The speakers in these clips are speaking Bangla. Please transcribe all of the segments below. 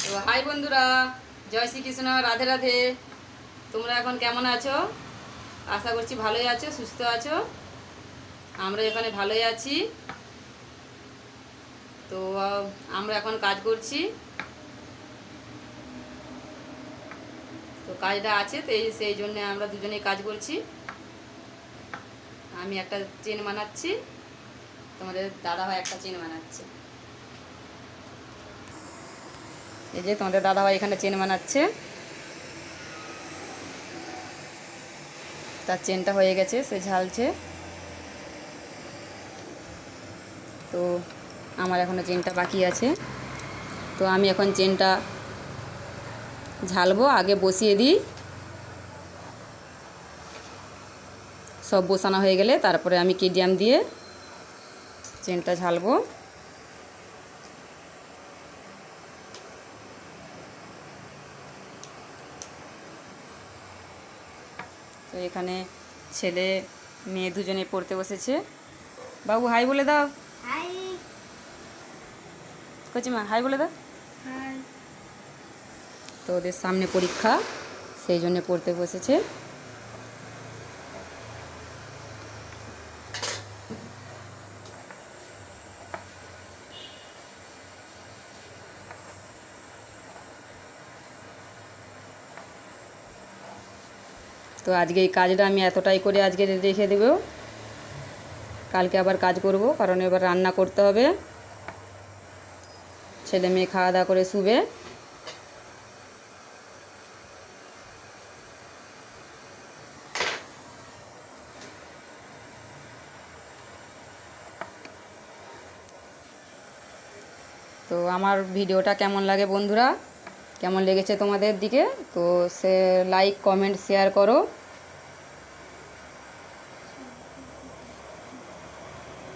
তো হাই বন্ধুরা, জয় শ্রীকৃষ্ণ, রাধে রাধে। তোমরা এখন কেমন আছো? আশা করছি ভালোই আছো, সুস্থ আছো। আমরা এখানে ভালোই আছি। তো আমরা এখন কাজ করছি। তো কাজটা আছে, তো সেই জন্য আমরা দুজনেই কাজ করছি। আমি একটা চেন বানাচ্ছি, তোমাদের দাদাভাই একটা চেন বানাচ্ছে। এই যে তোমাদের দাদাভাই এখানে চেন বানাচ্ছে। তার চেনটা হয়ে গেছে, সে ঝালছে। তো আমার এখনও চেনটা বাকি আছে। তো আমি এখন চেনটা ঝালবো, আগে বসিয়ে দিই। সব বসানো হয়ে গেলে তারপরে আমি কেডিয়াম দিয়ে চেনটা ঝালবো। তো এখানে ছেলে মেয়ে দুজনে পড়তে বসেছে। বাবু হাই বলে দাও। হাই। কচিমা হাই বলে দাও। হাই। তো ওদের সামনে পরীক্ষা, সেই জন্য পড়তে বসেছে। তো আজকে এই কাজটা আমি এতটাই করে আজকে রেখে দেব, কালকে আবার কাজ করব, কারণ এবার রান্না করতে হবে। ছেলে মেয়ে খাওয়া দাওয়া করে শুবে। তো আমার ভিডিওটা কেমন লাগে বন্ধুরা, কেমন লেগেছে তোমাদের দিকে, তো সে লাইক কমেন্ট শেয়ার করো।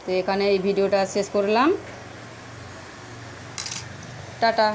তো এখানে এই ভিডিওটা শেষ করলাম। টাটা।